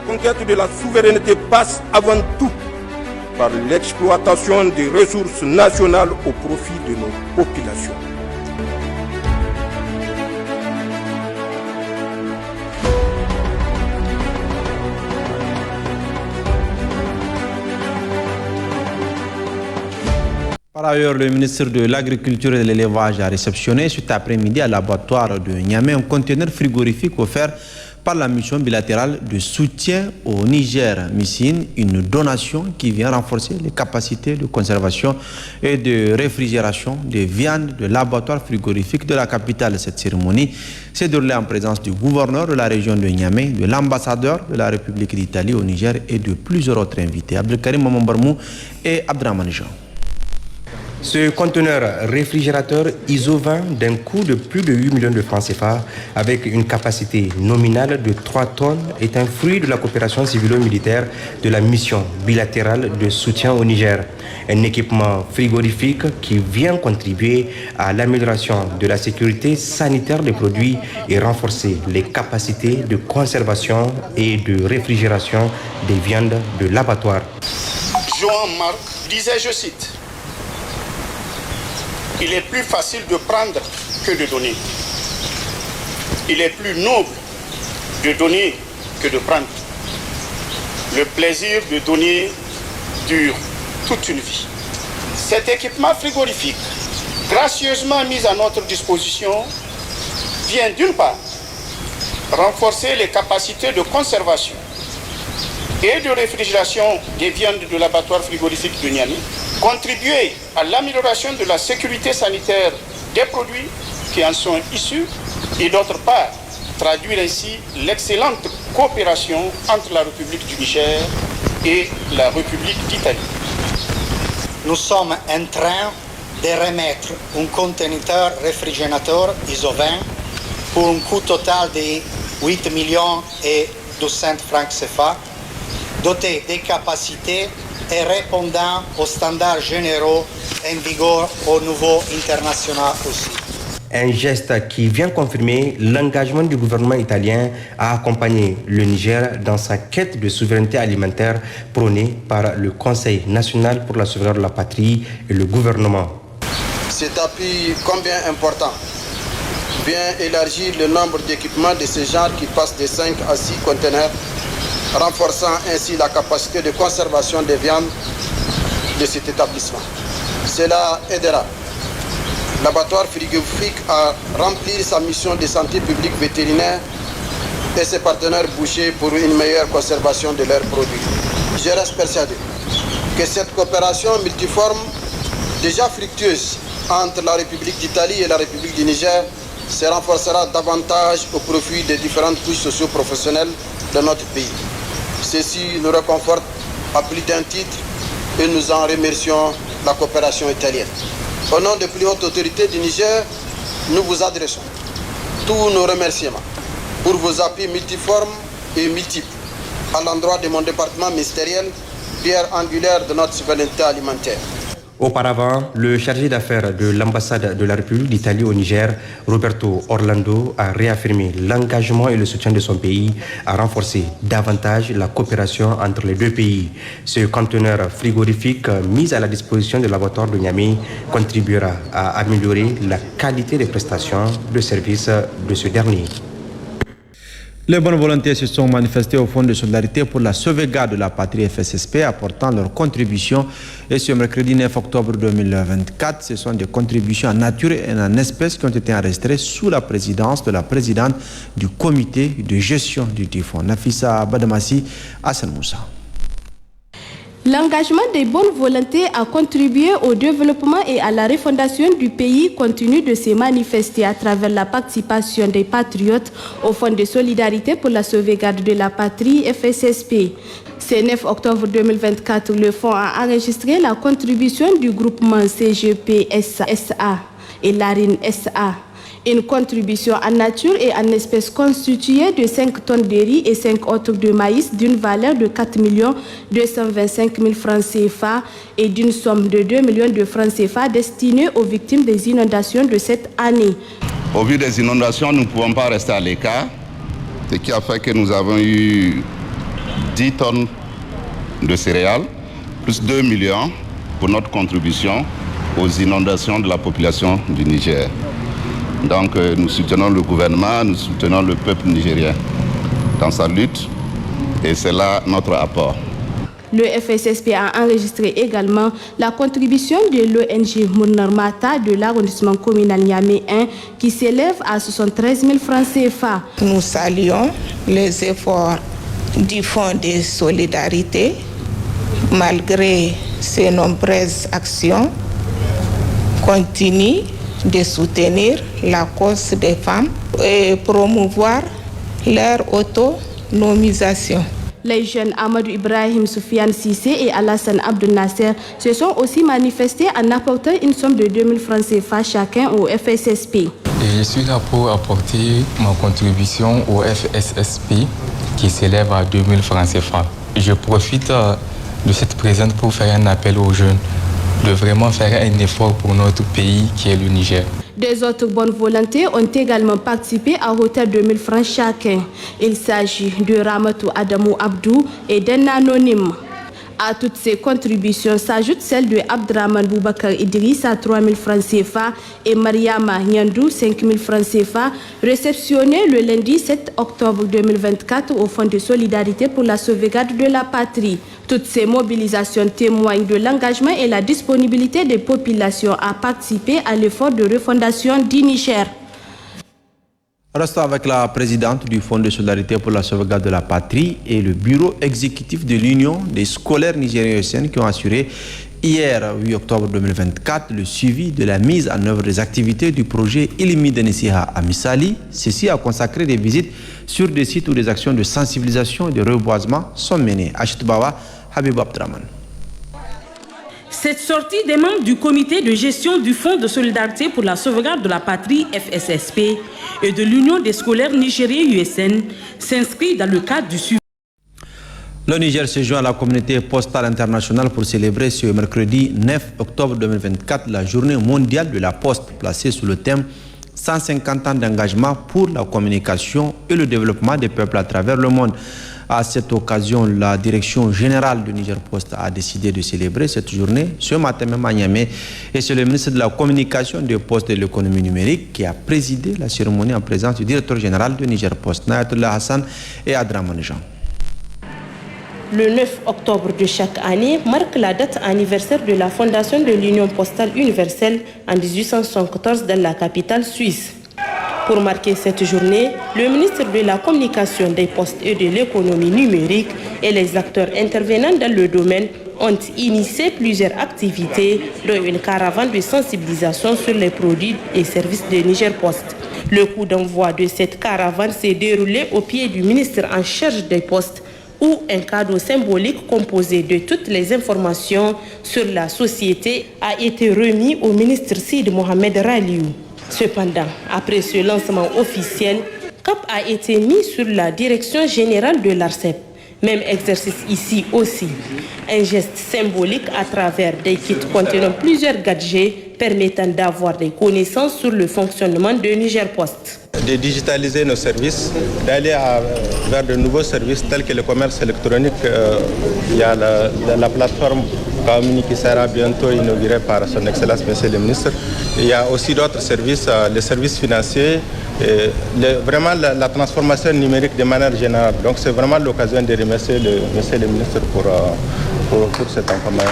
conquête de la souveraineté passe avant tout par l'exploitation des ressources nationales au profit de nos populations. Par ailleurs, le ministre de l'Agriculture et de l'Élevage a réceptionné cet après-midi à l'abattoir de Niamey un conteneur frigorifique offert par la mission bilatérale de soutien au Niger, MISSIN, une donation qui vient renforcer les capacités de conservation et de réfrigération des viandes de l'abattoir frigorifique de la capitale. Cette cérémonie s'est déroulée en présence du gouverneur de la région de Niamey, de l'ambassadeur de la République d'Italie au Niger et de plusieurs autres invités, Abdelkarim Mamambarmou et Abdraman Jean. Ce conteneur réfrigérateur ISO 20 d'un coût de plus de 8 millions de francs CFA avec une capacité nominale de 3 tonnes est un fruit de la coopération civilo-militaire de la mission bilatérale de soutien au Niger. Un équipement frigorifique qui vient contribuer à l'amélioration de la sécurité sanitaire des produits et renforcer les capacités de conservation et de réfrigération des viandes de l'abattoir. Jean-Marc disait, je cite, « Il est plus facile de prendre que de donner. Il est plus noble de donner que de prendre. Le plaisir de donner dure toute une vie. » Cet équipement frigorifique, gracieusement mis à notre disposition, vient d'une part renforcer les capacités de conservation et de réfrigération des viandes de l'abattoir frigorifique de Niamey, contribuer à l'amélioration de la sécurité sanitaire des produits qui en sont issus et d'autre part traduire ainsi l'excellente coopération entre la République du Niger et la République d'Italie. Nous sommes en train de remettre un conteneur réfrigérateur ISO 20 pour un coût total de 8 millions et 200 francs CFA, doté des capacités et répondant aux standards généraux en vigueur au niveau international aussi. Un geste qui vient confirmer l'engagement du gouvernement italien à accompagner le Niger dans sa quête de souveraineté alimentaire prônée par le Conseil national pour la sauvegarde de la patrie et le gouvernement. Cet appui combien important vient élargir le nombre d'équipements de ce genre qui passe de 5 à 6 conteneurs, renforçant ainsi la capacité de conservation des viandes de cet établissement. Cela aidera l'abattoir frigorifique à remplir sa mission de santé publique vétérinaire et ses partenaires bouchers pour une meilleure conservation de leurs produits. Je reste persuadé que cette coopération multiforme, déjà fructueuse entre la République d'Italie et la République du Niger, se renforcera davantage au profit des différentes couches socio-professionnelles de notre pays. Ceci nous réconforte à plus d'un titre et nous en remercions la coopération italienne. Au nom des plus hautes autorités du Niger, nous vous adressons tous nos remerciements pour vos appuis multiformes et multiples à l'endroit de mon département ministériel, pierre angulaire de notre souveraineté alimentaire. Auparavant, le chargé d'affaires de l'ambassade de la République d'Italie au Niger, Roberto Orlando, a réaffirmé l'engagement et le soutien de son pays à renforcer davantage la coopération entre les deux pays. Ce conteneur frigorifique mis à la disposition de l'abattoir de Niamey contribuera à améliorer la qualité des prestations de service de ce dernier. Les bonnes volontés se sont manifestées au Fonds de solidarité pour la sauvegarde de la patrie FSSP, apportant leur contribution. Et ce mercredi 9 octobre 2024, ce sont des contributions en nature et en espèces qui ont été enregistrées sous la présidence de la présidente du comité de gestion du fonds, Nafissa Badamassi Hassan Moussa. L'engagement des bonnes volontés à contribuer au développement et à la refondation du pays continue de se manifester à travers la participation des patriotes au Fonds de solidarité pour la sauvegarde de la patrie FSSP. Ce 9 octobre 2024, le fonds a enregistré la contribution du groupement CGP SA et l'ARIN SA. Une contribution en nature et en espèces constituée de 5 tonnes de riz et 5 autres de maïs d'une valeur de 4 225 000 francs CFA et d'une somme de 2 millions de francs CFA destinée aux victimes des inondations de cette année. Au vu des inondations, nous ne pouvons pas rester à l'écart, ce qui a fait que nous avons eu 10 tonnes de céréales, plus 2 millions pour notre contribution aux inondations de la population du Niger. Donc nous soutenons le gouvernement, nous soutenons le peuple nigérien dans sa lutte et c'est là notre apport. Le FSSP a enregistré également la contribution de l'ONG Mounarmata de l'arrondissement communal Niamey 1 qui s'élève à 73 000 francs CFA. Nous saluons les efforts du Fonds de solidarité malgré ses nombreuses actions. Continue de soutenir la cause des femmes et promouvoir leur autonomisation. Les jeunes Amadou Ibrahim Soufiane Sissé et Alassane Abdel Nasser se sont aussi manifestés en apportant une somme de 2 000 francs CFA chacun au FSSP. Et je suis là pour apporter ma contribution au FSSP qui s'élève à 2 000 francs CFA. Je profite de cette présence pour faire un appel aux jeunes de vraiment faire un effort pour notre pays qui est le Niger. Des autres bonnes volontés ont également participé à hauteur de 2 000 francs chacun. Il s'agit de Ramatou Adamou Abdou et d'un anonyme. À toutes ces contributions s'ajoute celle de Abdraman Boubacar Idriss à 3 000 francs CFA et Mariama Nyandou 5 000 francs CFA, réceptionnés le lundi 7 octobre 2024 au Fonds de solidarité pour la sauvegarde de la patrie. Toutes ces mobilisations témoignent de l'engagement et la disponibilité des populations à participer à l'effort de refondation du Niger. Restons avec la présidente du Fonds de solidarité pour la sauvegarde de la patrie et le bureau exécutif de l'Union des scolaires nigériens USN qui ont assuré hier, 8 octobre 2024, le suivi de la mise en œuvre des activités du projet Ilimi de Nessiha à Missali. Ceci a consacré des visites sur des sites où des actions de sensibilisation et de reboisement sont menées. Achit Bawa, Habib Abdraman. Cette sortie des membres du comité de gestion du Fonds de solidarité pour la sauvegarde de la patrie FSSP et de l'Union des scolaires nigériens USN s'inscrit dans le cadre du suivi. Le Niger se joint à la communauté postale internationale pour célébrer ce mercredi 9 octobre 2024 la journée mondiale de la poste placée sous le thème 150 ans d'engagement pour la communication et le développement des peuples à travers le monde. À cette occasion, la direction générale du Niger Post a décidé de célébrer cette journée ce matin même à Niamey. Et c'est le ministre de la Communication, des Postes et de l'économie numérique qui a présidé la cérémonie en présence du directeur général du Niger Post, Nayatullah Hassan et Adraman Jean. Le 9 octobre de chaque année marque la date anniversaire de la fondation de l'Union postale universelle en 1874 dans la capitale suisse. Pour marquer cette journée, le ministre de la Communication, des Postes et de l'économie numérique et les acteurs intervenant dans le domaine ont initié plusieurs activités, dont une caravane de sensibilisation sur les produits et services de Niger Post. Le coup d'envoi de cette caravane s'est déroulé au pied du ministre en charge des Postes, où un cadeau symbolique composé de toutes les informations sur la société a été remis au ministre Sid Mohamed Raliou. Cependant, après ce lancement officiel, cap a été mis sur la direction générale de l'ARCEP. Même exercice ici aussi. Un geste symbolique à travers des kits contenant plusieurs gadgets permettant d'avoir des connaissances sur le fonctionnement de Niger Post. De digitaliser nos services, d'aller vers de nouveaux services tels que le commerce électronique. Il y a la plateforme Kaomini qui sera bientôt inaugurée par son Excellence Monsieur le Ministre. Il y a aussi d'autres services, les services financiers, vraiment la transformation numérique de manière générale. Donc c'est vraiment l'occasion de remercier Monsieur le Ministre pour cet accompagnement.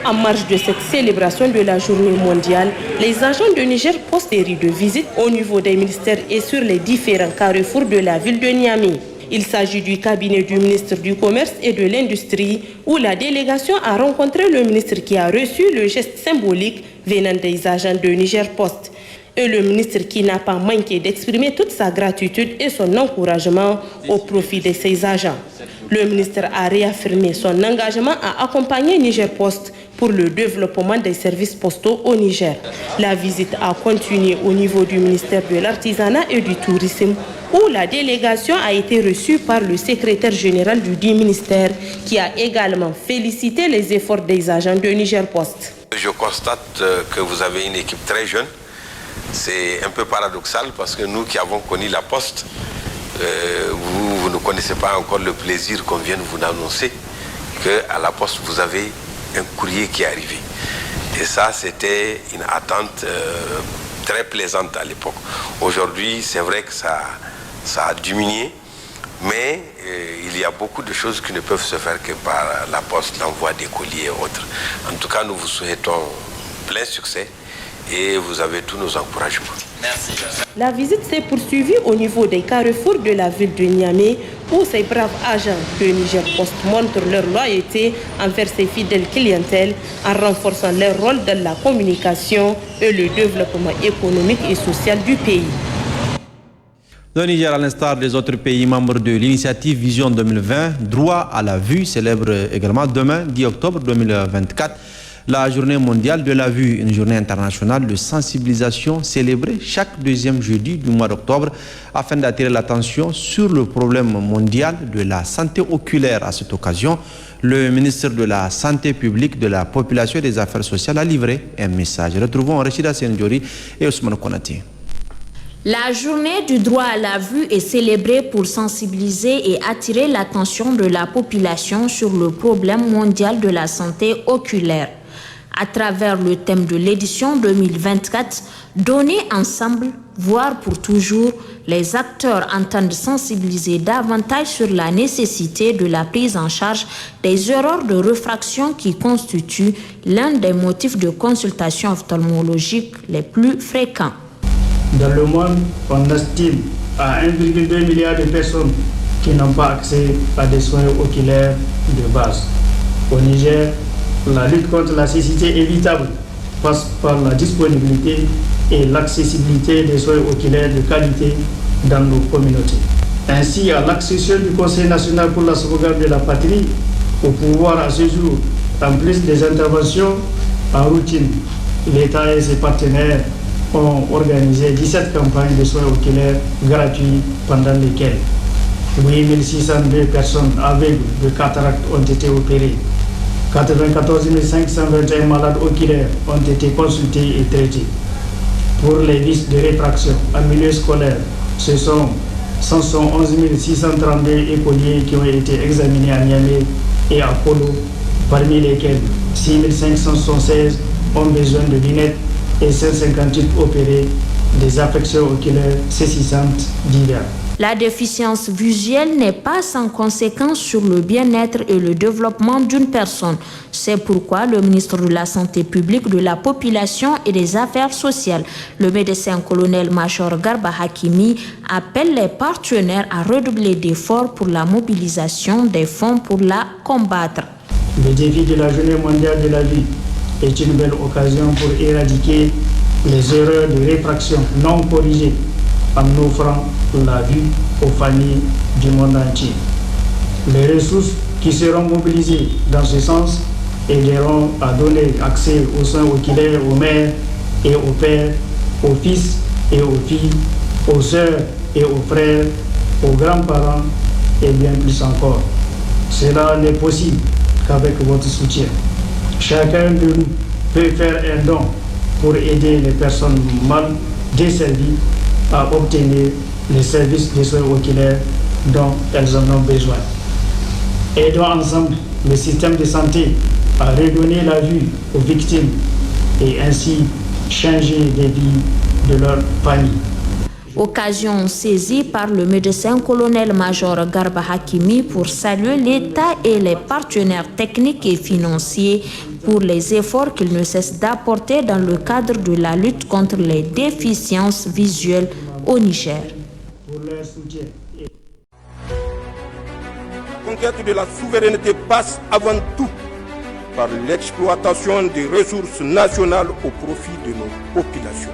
En marge de cette célébration de la journée mondiale, les agents de Niger Post de visite au niveau des ministères et sur les différents carrefours de la ville de Niamey. Il s'agit du cabinet du ministre du Commerce et de l'Industrie où la délégation a rencontré le ministre qui a reçu le geste symbolique venant des agents de Niger Post. Et le ministre qui n'a pas manqué d'exprimer toute sa gratitude et son encouragement au profit de ses agents. Le ministre a réaffirmé son engagement à accompagner Niger Post pour le développement des services postaux au Niger. La visite a continué au niveau du ministère de l'Artisanat et du Tourisme où la délégation a été reçue par le secrétaire général du dit ministère qui a également félicité les efforts des agents de Niger Post. Je constate que vous avez une équipe très jeune. C'est un peu paradoxal parce que nous qui avons connu la Poste, vous ne connaissez pas encore le plaisir qu'on vient de vous annoncer qu'à la poste, vous avez un courrier qui est arrivé. Et ça, c'était une attente très plaisante à l'époque. Aujourd'hui, c'est vrai que ça a diminué, mais il y a beaucoup de choses qui ne peuvent se faire que par la poste, l'envoi des colis et autres. En tout cas, nous vous souhaitons plein succès et vous avez tous nos encouragements. Merci. La visite s'est poursuivie au niveau des carrefours de la ville de Niamey, où ces braves agents de Niger Post montrent leur loyauté envers ses fidèles clientèles en renforçant leur rôle dans la communication et le développement économique et social du pays. Le Niger, à l'instar des autres pays membres de l'initiative Vision 2020, droit à la vue, célèbre également demain, 10 octobre 2024, la journée mondiale de la vue, une journée internationale de sensibilisation célébrée chaque deuxième jeudi du mois d'octobre afin d'attirer l'attention sur le problème mondial de la santé oculaire. À cette occasion, le ministre de la Santé publique, de la Population et des Affaires sociales a livré un message. Retrouvons Rachida Sendiori et Ousmane Konati. La journée du droit à la vue est célébrée pour sensibiliser et attirer l'attention de la population sur le problème mondial de la santé oculaire. À travers le thème de l'édition 2024, Donner ensemble, voir pour toujours, les acteurs entendent sensibiliser davantage sur la nécessité de la prise en charge des erreurs de réfraction qui constituent l'un des motifs de consultation ophtalmologique les plus fréquents. Dans le monde, on estime à 1,2 milliard de personnes qui n'ont pas accès à des soins oculaires de base. Au Niger, la lutte contre la cécité évitable passe par la disponibilité et l'accessibilité des soins oculaires de qualité dans nos communautés. Ainsi, à l'accession du Conseil national pour la sauvegarde de la patrie, au pouvoir à ce jour, en plus des interventions en routine, l'État et ses partenaires ont organisé 17 campagnes de soins oculaires gratuits pendant lesquelles 8602 personnes aveugles de cataracte ont été opérées. 94 521 malades oculaires ont été consultés et traités. Pour les vices de réfraction en milieu scolaire, ce sont 111 632 écoliers qui ont été examinés à Niamey et à Polo, parmi lesquels 6 576 ont besoin de lunettes et 158 opérés des affections oculaires cessissantes divers. La déficience visuelle n'est pas sans conséquence sur le bien-être et le développement d'une personne. C'est pourquoi le ministre de la Santé publique, de la Population et des Affaires sociales, le médecin-colonel-major Garba Hakimi, appelle les partenaires à redoubler d'efforts pour la mobilisation des fonds pour la combattre. Le défi de la Journée mondiale de la vue est une belle occasion pour éradiquer les erreurs de réfraction non corrigées en offrant la vue aux familles du monde entier. Les ressources qui seront mobilisées dans ce sens aideront à donner accès aux soins oculaires aux mères et aux pères, aux fils et aux filles, aux sœurs et aux frères, aux grands-parents et bien plus encore. Cela n'est possible qu'avec votre soutien. Chacun de nous peut faire un don pour aider les personnes mal desservies à obtenir les services de soins oculaires dont elles en ont besoin. Aidons ensemble le système de santé à redonner la vue aux victimes et ainsi changer les vies de leur famille. Occasion saisie par le médecin-colonel-major Garba Hakimi pour saluer l'État et les partenaires techniques et financiers pour les efforts qu'ils ne cessent d'apporter dans le cadre de la lutte contre les déficiences visuelles au Niger. La conquête de la souveraineté passe avant tout par l'exploitation des ressources nationales au profit de nos populations.